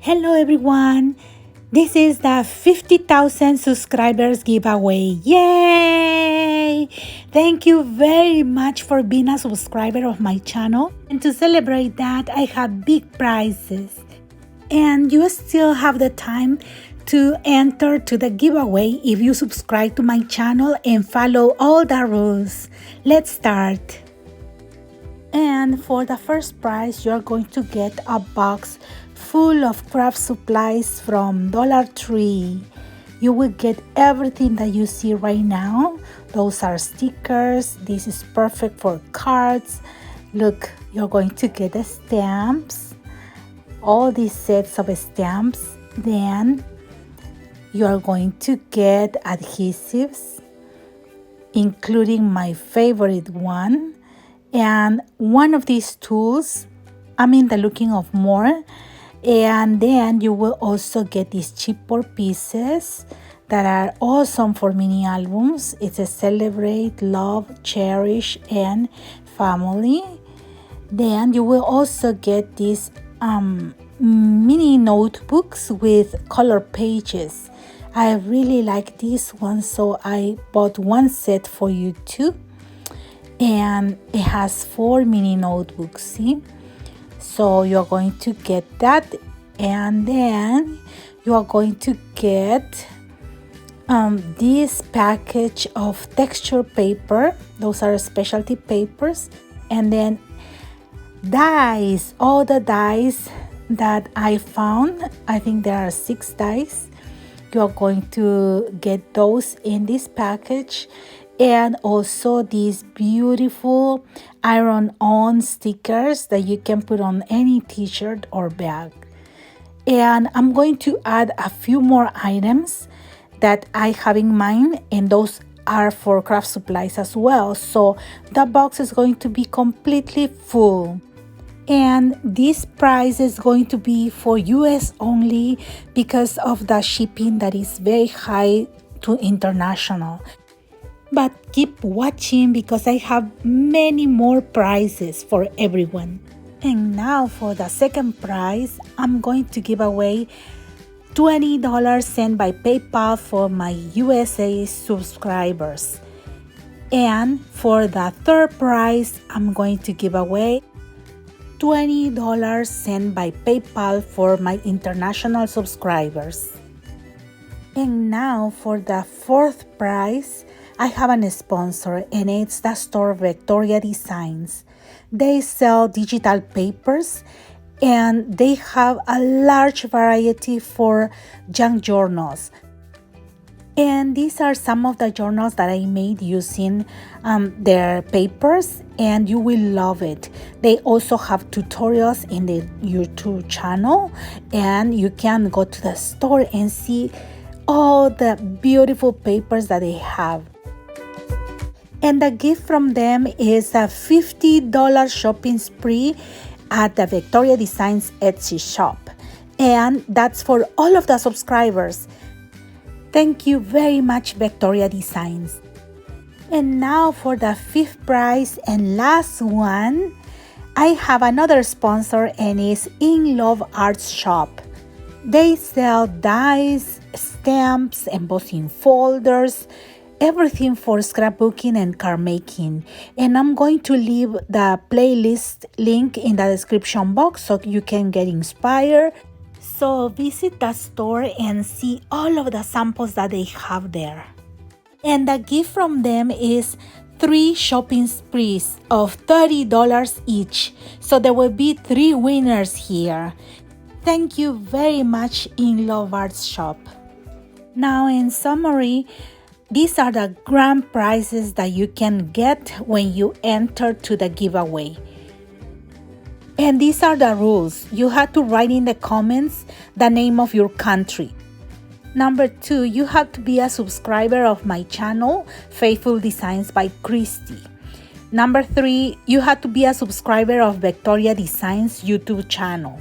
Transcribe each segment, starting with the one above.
Hello everyone! This is the 50,000 subscribers giveaway. Yay! Thank you very much for being a subscriber of my channel. And to celebrate that, I have big prizes. And you still have the time to enter to the giveaway if you subscribe to my channel and follow all the rules. Let's start. And for the first prize, you're going to get a box full of craft supplies from Dollar Tree. You will get everything that you see right now. Those are stickers. This is perfect for cards. Look, you're going to get the stamps, all these sets of stamps. Then you are going to get adhesives, including my favorite one. And one of these tools, I'm in the looking of more. And then you will also get these chipboard pieces that are awesome for mini albums. It's a celebrate, love, cherish, and family. Then you will also get these mini notebooks with color pages. I really like this one, so I bought one set for you too. And it has 4 mini notebooks, see? So you're going to get that, and then you are going to get this package of texture paper. Those are specialty papers. And then dies, all the dies that I found. I think there are 6 dies. You are going to get those in this package. And also these beautiful iron-on stickers that you can put on any t-shirt or bag. And I'm going to add a few more items that I have in mind, and those are for craft supplies as well. So the box is going to be completely full. And this price is going to be for US only because of the shipping that is very high to international. But keep watching because I have many more prizes for everyone. And now for the second prize, I'm going to give away $20 sent by PayPal for my USA subscribers. And for the third prize, I'm going to give away $20 sent by PayPal for my international subscribers. And now for the fourth prize, I have a sponsor, and it's the store VectoriaDesigns. They sell digital papers, and they have a large variety for junk journals. And these are some of the journals that I made using their papers, and you will love it. They also have tutorials in the YouTube channel, and you can go to the store and see all the beautiful papers that they have. And the gift from them is a $50 shopping spree at the VectoriaDesigns Etsy shop. And that's for all of the subscribers. Thank you very much, VectoriaDesigns. And now for the fifth prize and last one, I have another sponsor, and it's Inlovearts Shop. They sell dies, stamps, embossing folders, everything for scrapbooking and card making. And I'm going to leave the playlist link in the description box so you can get inspired. So visit the store and see all of the samples that they have there. And the gift from them is 3 shopping sprees of $30 each. So there will be 3 winners here. Thank you very much, Inlovearts Shop. Now in summary, these are the grand prizes that you can get when you enter to the giveaway. And these are the rules. You have to write in the comments the name of your country. Number 2, you have to be a subscriber of my channel, Faithful Designs by Christy. Number 3, you have to be a subscriber of VectoriaDesigns YouTube channel.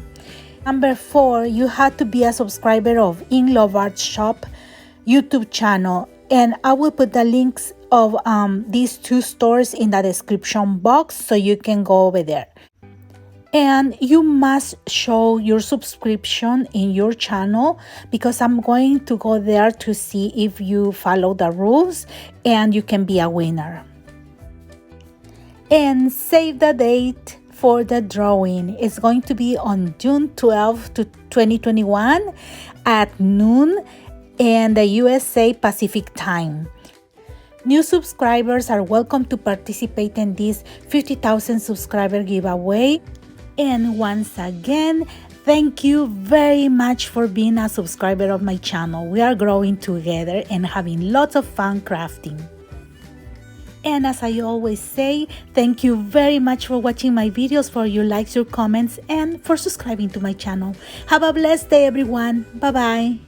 Number 4, you have to be a subscriber of Inlovearts Shop YouTube channel. And I will put the links of these 2 stores in the description box so you can go over there. And you must show your subscription in your channel because I'm going to go there to see if you follow the rules and you can be a winner. And save the date for the drawing. It's going to be on June 12th to 2021 at noon in the USA Pacific time. New subscribers are welcome to participate in this 50,000 subscriber giveaway. And once again, thank you very much for being a subscriber of my channel. We are growing together and having lots of fun crafting. And as I always say, thank you very much for watching my videos, for your likes, your comments, and for subscribing to my channel. Have a blessed day, everyone. Bye-bye.